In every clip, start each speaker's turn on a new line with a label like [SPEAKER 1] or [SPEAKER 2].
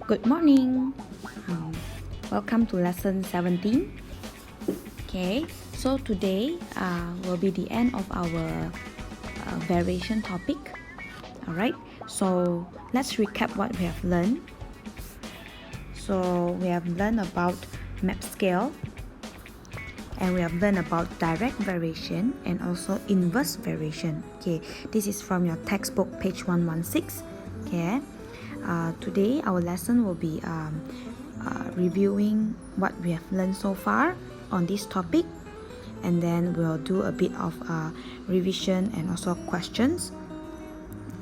[SPEAKER 1] Good morning. Welcome to lesson 17. Okay, so today will be the end of our variation topic. Alright, so let's recap what we have learned. So we have learned about map scale, and we have learned about direct variation and also inverse variation. Okay, this is from your textbook, page 116. Okay, today our lesson will be reviewing what we have learned so far on this topic, and then we'll do a bit of revision and also questions,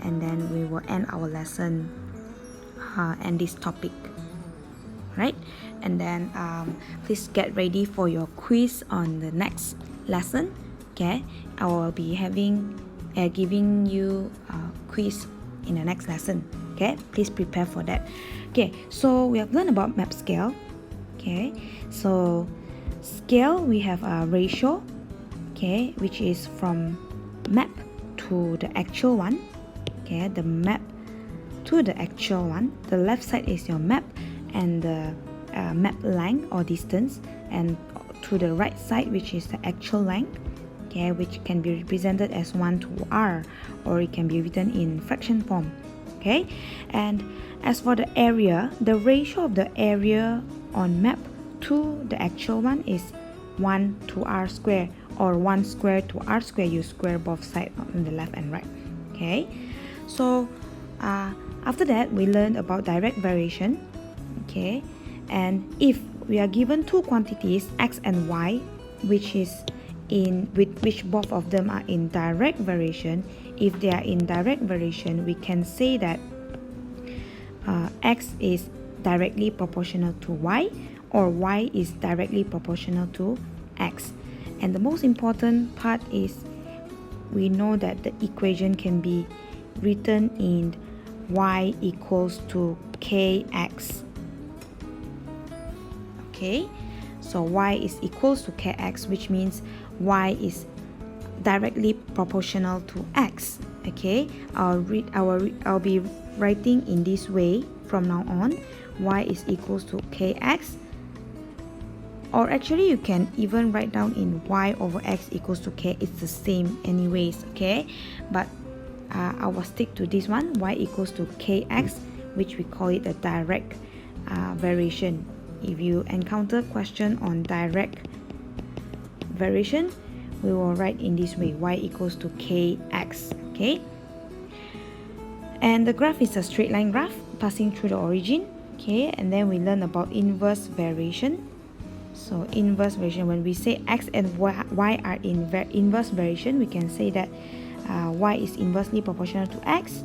[SPEAKER 1] and then we will end our lesson and this topic, right? And then please get ready for your quiz on the next lesson. Okay, I will be giving you a quiz in the next lesson. Okay, please prepare for that. Okay, so we have learned about map scale. Okay, so scale, we have a ratio, okay, which is from map to the actual one. Okay, the map to the actual one, the left side is your map and the map length or distance, and to the right side, which is the actual length, okay, which can be represented as 1 to r, or it can be written in fraction form. Okay, and as for the area, the ratio of the area on map to the actual one is 1 to r square, or 1 square to r square. You square both sides on the left and right. Okay, so after that we learned about direct variation. Okay, and if we are given two quantities x and y, which both of them are in direct variation, if they are in direct variation, we can say that x is directly proportional to y, or y is directly proportional to x. And the most important part is we know that the equation can be written in y equals to kx. Okay, so y is equals to kx, which means y is directly proportional to x. Okay, I'll be writing in this way from now on. Y is equals to kx, or actually you can even write down in y over x equals to k. It's the same anyways. Okay, but I will stick to this one, y equals to kx, which we call it a direct variation. If you encounter question on direct variation, we will write in this way, y equals to kx. Okay, and the graph is a straight line graph passing through the origin. Okay, and then we learn about inverse variation. So inverse variation, when we say x and y are in inverse variation, we can say that y is inversely proportional to x,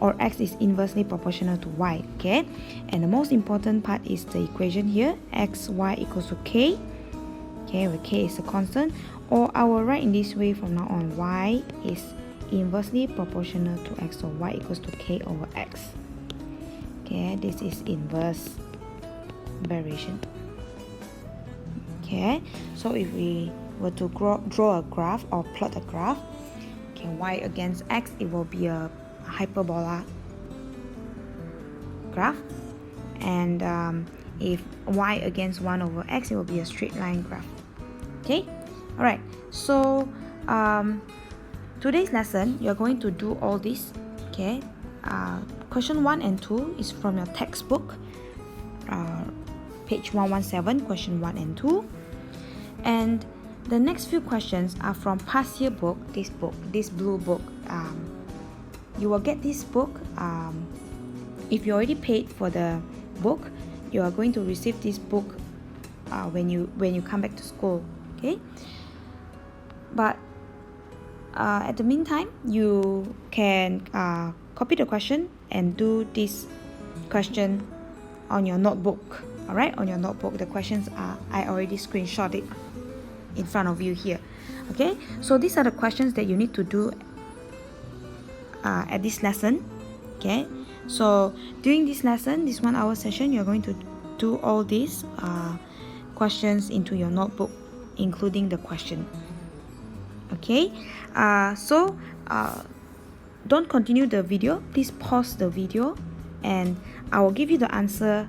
[SPEAKER 1] or x is inversely proportional to y. Okay, and the most important part is the equation here, x y equals to k. Okay, where k is a constant, or I will write in this way from now on, y is inversely proportional to x, so y equals to k over x. Okay, this is inverse variation. Okay, so if we were to draw a graph or plot a graph, okay, y against x, it will be a hyperbola graph, and if y against 1 over x, it will be a straight line graph. Okay, alright, so today's lesson, you're going to do all this. Okay, question 1 and 2 is from your textbook, page 117, question 1 and 2, and the next few questions are from past year book, this blue book. You will get this book if you already paid for the book. You are going to receive this book when you come back to school. Okay, but at the meantime, you can copy the question and do this question on your notebook. Alright, on your notebook, the questions are, I already screenshot it in front of you here. Okay, so these are the questions that you need to do at this lesson. Okay, so during this lesson, this 1 hour session, you're going to do all these questions into your notebook, including the question. Okay, so don't continue the video. Please pause the video and I will give you the answer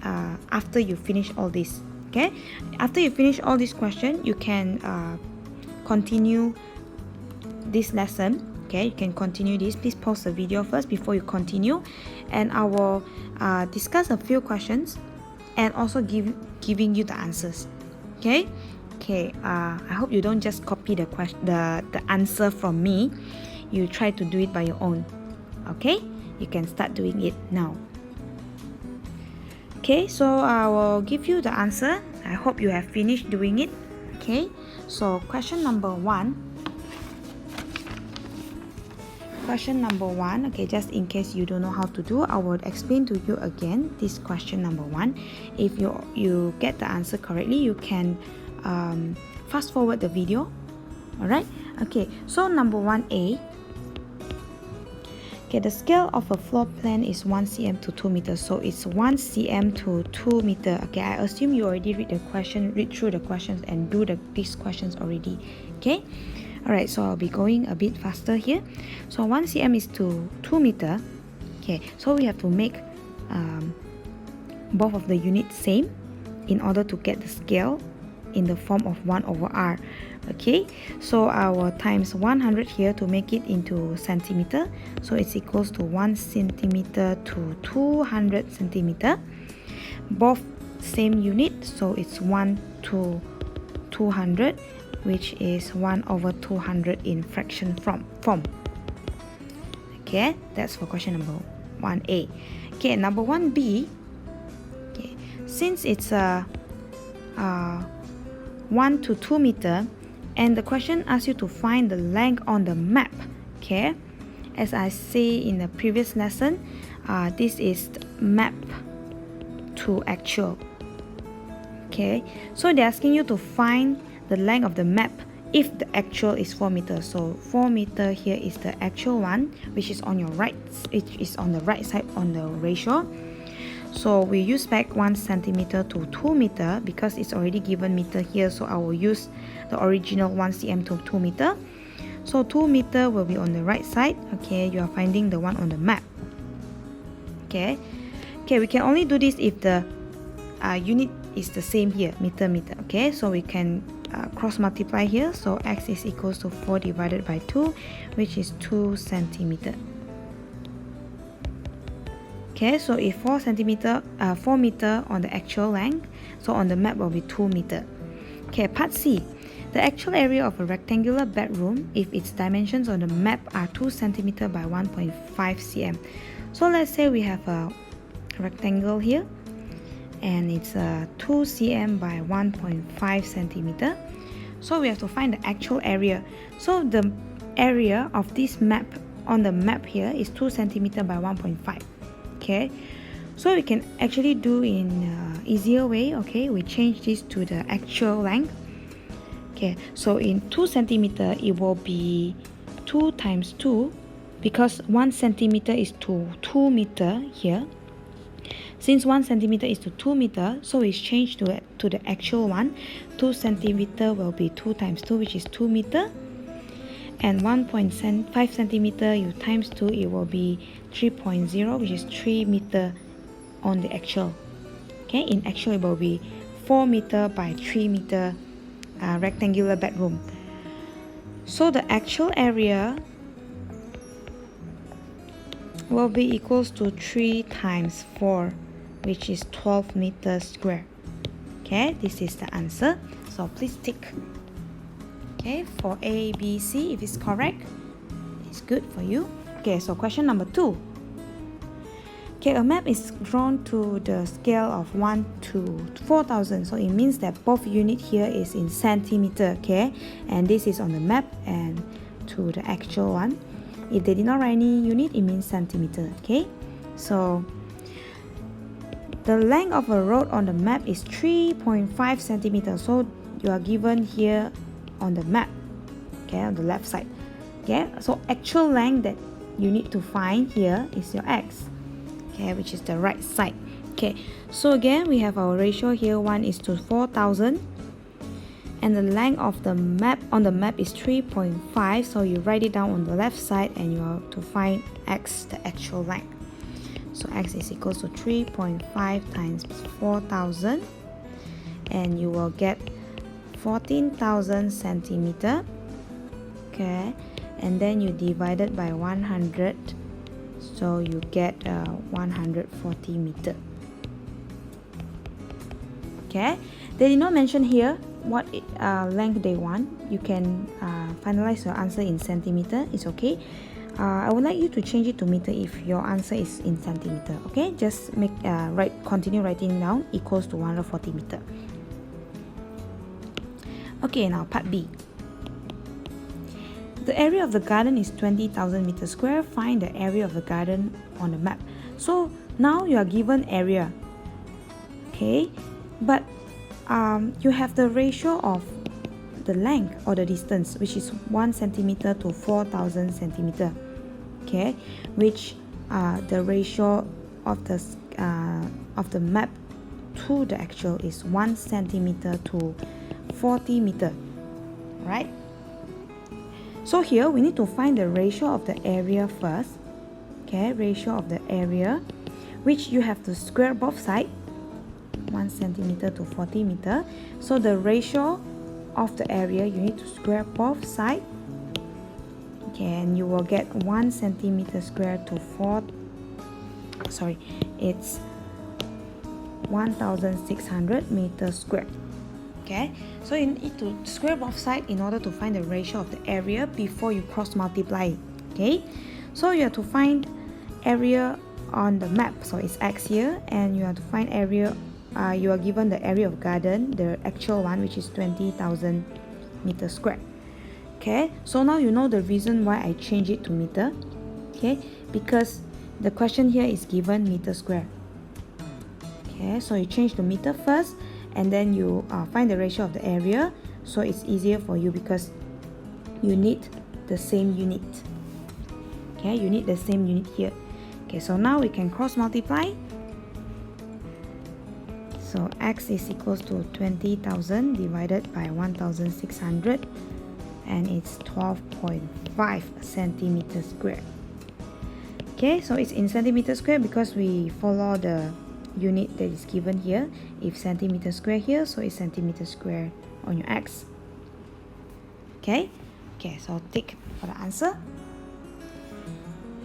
[SPEAKER 1] after you finish all this. Okay, after you finish all this question, you can continue this lesson. Okay, you can continue this. Please pause the video first before you continue, and I will discuss a few questions and also giving you the answers. Okay, I hope you don't just copy the answer from me. You try to do it by your own. Okay, you can start doing it now. Okay, so I will give you the answer. I hope you have finished doing it. Okay, so question number one. Okay, just in case you don't know how to do, I will explain to you again this question number one. If you get the answer correctly, you can fast forward the video. Alright, okay, so number 1A. Okay, the scale of a floor plan is 1 cm to 2 meters, so it's 1 cm to 2 meter. Okay, I assume you already read through the questions and do these questions already. Okay, alright, so I'll be going a bit faster here. So 1 cm is to 2 meter. Okay, so we have to make both of the units same in order to get the scale in the form of 1 over r. Okay, so our times 100 here to make it into centimeter, so it's equals to 1 centimeter to 200 centimeter. Both same unit, so it's 1 to 200, which is 1 over 200 in fraction form. Okay, that's for question number 1A. Okay, number 1B. Okay, since it's a 1 to 2 meter, and the question asks you to find the length on the map. Okay, as I say in the previous lesson, this is map to actual. Okay, so they're asking you to find the length of the map if the actual is 4 meters. So 4 meter here is the actual one, which is on your right. It is on the right side on the ratio. So we use back 1 centimeter to 2 meter because it's already given meter here. So I will use the original 1 cm to 2 meter. So 2 meter will be on the right side. Okay, you are finding the one on the map. Okay, we can only do this if the unit is the same here, meter. Okay, so we can cross multiply here. So x is equals to 4 divided by 2, which is 2 centimeter. Okay, so if 4 meter on the actual length, so on the map will be 2 meter. Okay, part C. The actual area of a rectangular bedroom if its dimensions on the map are 2 cm by 1.5 cm. So let's say we have a rectangle here and it's 2 cm by 1.5 cm. So we have to find the actual area. So the area of this map on the map here is 2 cm by 1.5. Okay, so we can actually do in easier way. Okay, we change this to the actual length. Okay, so in 2 centimeter it will be 2 times 2 because 1 centimeter is to 2 meter here. Since 1 centimeter is to 2 meter, so it's changed to the actual one. 2 centimeter will be 2 times 2, which is 2 meter. And 1.5 centimeter you times 2, it will be 3.0, which is 3 meter on the actual. Okay, in actual it will be 4 meter by 3 meter rectangular bedroom. So the actual area will be equals to 3 times 4, which is 12 meters square. Okay, this is the answer. So please tick. Okay, for A, B, C, if it's correct, it's good for you. Okay, so question number 2. Okay, a map is drawn to the scale of 1 to 4,000. So it means that both unit here is in centimeter. Okay, and this is on the map and to the actual one. If they did not write any unit, it means centimeter. Okay, so the length of a road on the map is 3.5 centimeters. So you are given here on the map, okay, on the left side. Okay, so actual length that you need to find here is your x, okay, which is the right side. Okay, so again we have our ratio here, 1 is to 4,000, and the length of the map on the map is 3.5. so you write it down on the left side and you have to find x, the actual length. So x is equals to 3.5 times 4,000, and you will get 14,000 centimeter. Okay, and then you divide it by 100, so you get 140 meter. Okay, they did not mention here what length they want. You can finalize your answer in centimeter. It's okay. I would like you to change it to meter if your answer is in centimeter. Okay, just continue writing down equals to 140 meter. Okay, now part B. The area of the garden is 20,000 meters square. Find the area of the garden on the map. So now you are given area. Okay, but you have the ratio of the length or the distance, which is 1 centimeter to 4,000 centimeter. Okay, which the ratio of the map to the actual is 1 centimeter to 40 meter, right? So here we need to find the ratio of the area first. Okay, ratio of the area, which you have to square both sides, 1 centimeter to 40 meter. So the ratio of the area, you need to square both sides. Okay, and you will get 1 centimeter square to it's 1,600 meters square. Okay, so you need to square both sides in order to find the ratio of the area before you cross multiply. Okay, so you have to find area on the map, so it's x here, and you have to find area. You are given the area of garden, the actual one, which is 20,000 meters square. Okay, so now you know the reason why I change it to meter. Okay, because the question here is given meter square. Okay, so you change to meter first, and then you find the ratio of the area, so it's easier for you because you need the same unit. Okay, you need the same unit here. Okay, so now we can cross multiply. So x is equals to 20,000 divided by 1,600, and it's 12.5 centimeters square. Okay, so it's in centimeter square because we follow the unit that is given here. If centimeter square here, so it's centimeter square on your x. Okay, so tick for the answer.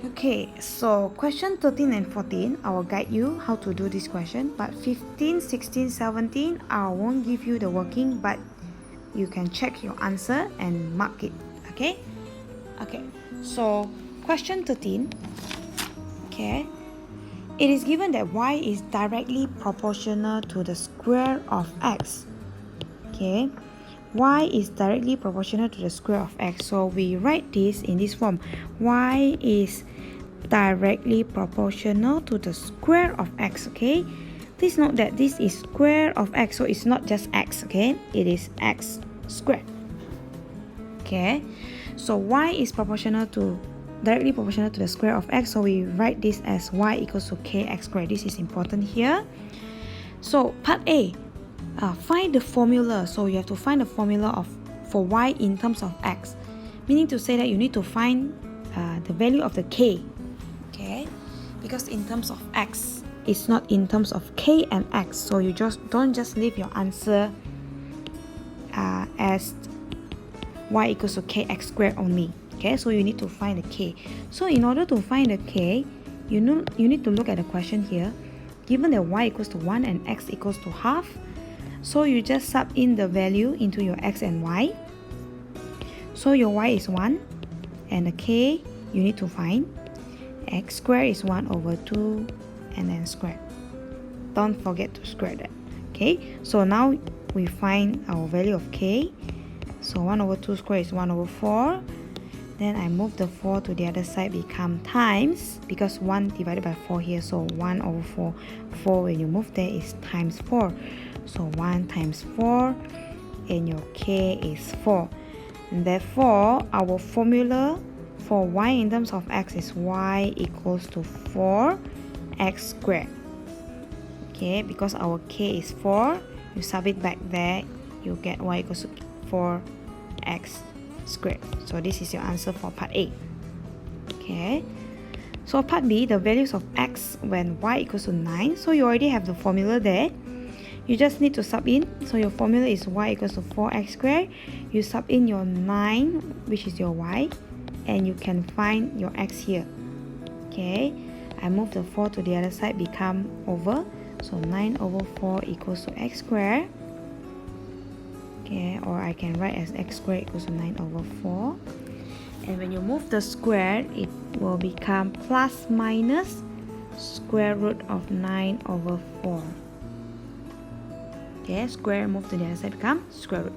[SPEAKER 1] Okay, so question 13 and 14, I will guide you how to do this question, but 15, 16, 17, I won't give you the working, but you can check your answer and mark it. Okay, so question 13. Okay, it is given that y is directly proportional to the square of x. Okay, y is directly proportional to the square of x. So we write this in this form. Y is directly proportional to the square of x. Okay, please note that this is square of x, so it's not just x. Okay, it is x squared. Okay, so y is directly proportional to the square of x, so we write this as y equals to kx squared. This is important here. So part A, find the formula. So you have to find the formula for y in terms of x, meaning to say that you need to find the value of the k. Okay, because in terms of x, it's not in terms of k and x, so you don't just leave your answer as y equals to kx squared only. Okay, so you need to find the k. So in order to find the k, you need to look at the question here. Given that y equals to 1 and x equals to half, so you just sub in the value into your x and y. So your y is 1, and the k you need to find. X squared is 1 over 2, and then square. Don't forget to square that. Okay, so now we find our value of k. So 1 over 2 squared is 1 over 4. Then I move the 4 to the other side, become times, because 1 divided by 4 here, so 1 over 4. 4 when you move there is times 4. So 1 times 4, and your k is 4. And therefore, our formula for y in terms of x is y equals to 4x squared. Okay, because our k is 4, you sub it back there, you get y equals to 4x squared. So this is your answer for part A. Okay, So part B, the values of x when y equals to 9. So you already have the formula there. You just need to sub in. So your formula is y equals to 4x squared. You sub in your 9, which is your y, and you can find your x here. Okay, I move the 4 to the other side, become over. So 9 over 4 equals to x squared. Okay, or I can write as x squared equals to 9 over 4. And when you move the square, it will become plus minus square root of 9 over 4. Okay, square move to the other side, become square root.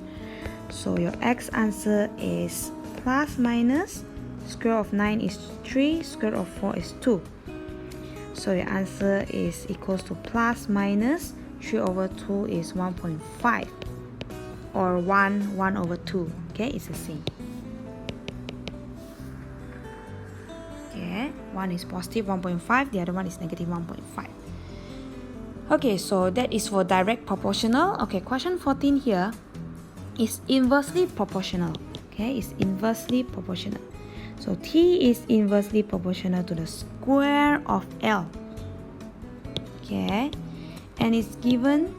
[SPEAKER 1] So your x answer is plus minus square root of 9 is 3, square root of 4 is 2. So your answer is equals to plus minus 3 over 2 is 1.5, or 1 over 2. Okay, it's the same. Okay, one is positive 1.5, the other one is negative 1.5. Okay, so that is for direct proportional. Okay, question 14 here is inversely proportional. Okay, it's inversely proportional. So t is inversely proportional to the square of L. Okay, and it's given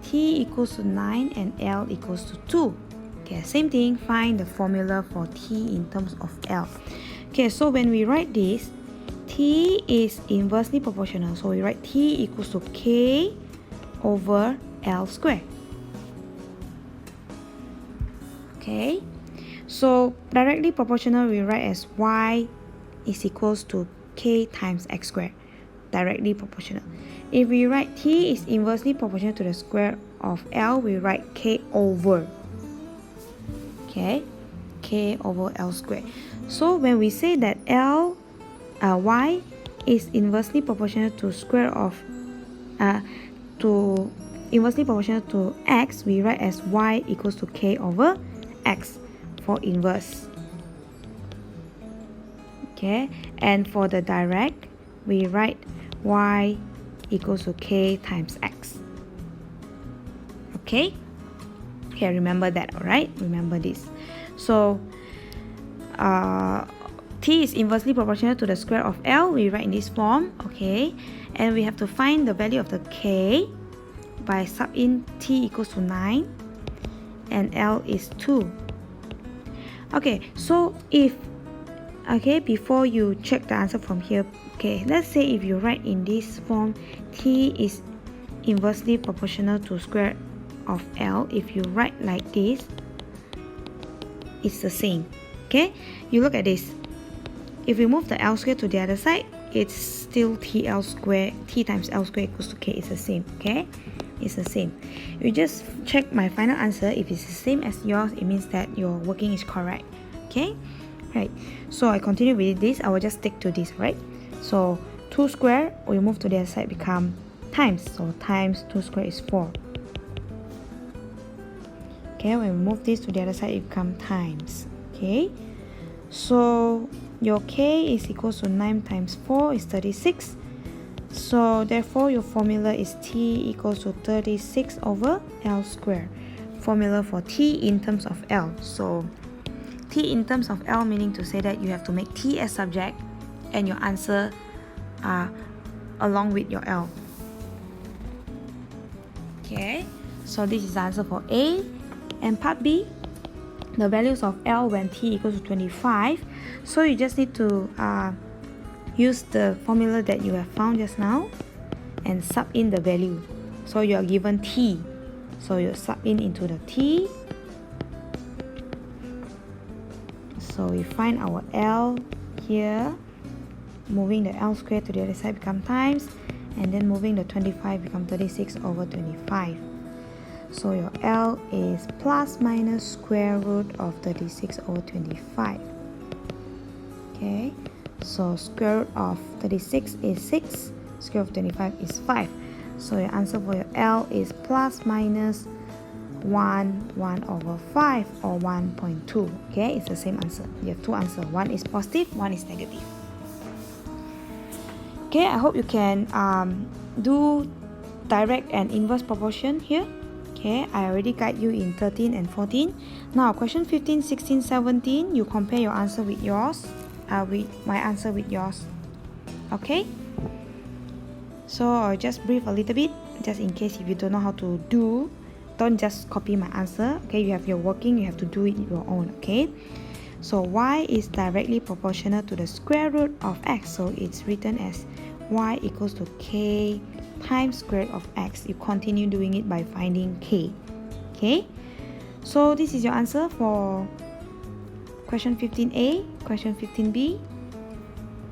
[SPEAKER 1] t equals to 9 and L equals to 2. Okay, same thing, find the formula for t in terms of L. Okay, so when we write this, t is inversely proportional. So we write t equals to k over L squared. Okay, so directly proportional we write as y is equals to k times x squared. Directly proportional. If we write t is inversely proportional to the square of L, we write k over. Okay, k over L squared. So when we say that y is inversely proportional to square of to inversely proportional to x, we write as y equals to k over x for inverse. Okay, and for the direct, we write y equals to k times x. Okay, remember that. All right, remember this. So t is inversely proportional to the square of L, we write in this form. Okay, and we have to find the value of the k by sub in t equals to 9 and L is 2. Okay, so if before you check the answer from here, okay, let's say if you write in this form, t is inversely proportional to square of L. If you write like this, it's the same. Okay, you look at this. If we move the L square to the other side, it's still t times L square equals to k. It's the same. Okay, it's the same. You just check my final answer. If it's the same as yours, it means that your working is correct. Okay, right. So I continue with this. I will just stick to this, right? So 2 square, we move to the other side, become times. So times 2 square is 4. Okay, when we move this to the other side, it becomes times. Okay, so your k is equals to 9 times 4 is 36. So therefore your formula is t equals to 36 over L squared. Formula for t in terms of L. So t in terms of L meaning to say that you have to make t as subject and your answer along with your L. Okay, so this is the answer for A. And part B, the values of L when t equals to 25. So you just need to use the formula that you have found just now and sub in the value. So you are given t, so you sub in into the t. So we find our L here, moving the L squared to the other side become times, and then moving the 25 become 36 over 25. So your L is plus minus square root of 36 over 25. Okay, so square root of 36 is 6, square root of 25 is 5. So your answer for your L is plus minus 1 over 5 or 1.2. Okay, it's the same answer. You have two answers. One is positive, one is negative. Okay, I hope you can do direct and inverse proportion here. Okay, I already guide you in 13 and 14. Now question 15, 16, 17, you compare your answer with yours. with my answer with yours. Okay, so I'll just brief a little bit, just in case if you don't know how to do, don't just copy my answer. Okay, you have your working, you have to do it your own. Okay, so y is directly proportional to the square root of x, so it's written as y equals to k times square root of x. You continue doing it by finding k. Okay, so this is your answer for question 15a, question 15b.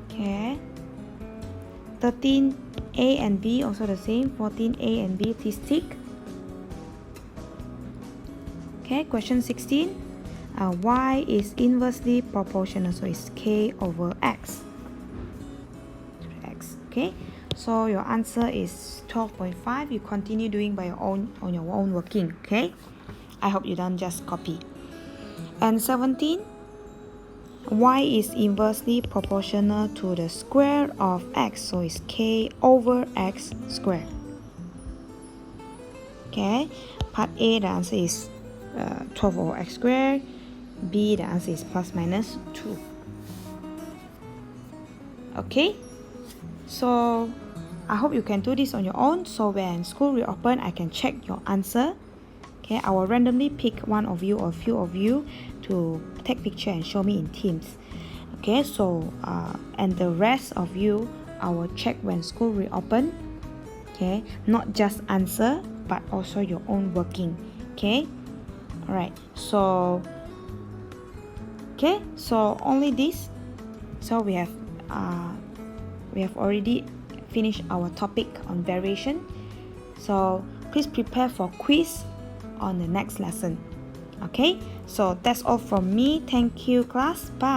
[SPEAKER 1] Okay, 13a and b also the same. 14a and b, please tick. Okay, question 16. Y is inversely proportional, so it's k over x. Okay, so your answer is 12.5. You continue doing by your own on your own working. Okay, I hope you don't just copy. And 17. Y is inversely proportional to the square of x, so it's k over x squared. Okay, part A, the answer is 12 over x squared. B, the answer is plus minus 2. Okay, so I hope you can do this on your own, so when school reopen, I can check your answer. Okay, I will randomly pick one of you or a few of you to take picture and show me in Teams. Okay, so and the rest of you, I will check when school reopen. Okay, not just answer, but also your own working. Okay, alright, so okay, so only this. So we have already finished our topic on variation. So please prepare for quiz on the next lesson. Okay, so that's all from me. Thank you, class. Bye.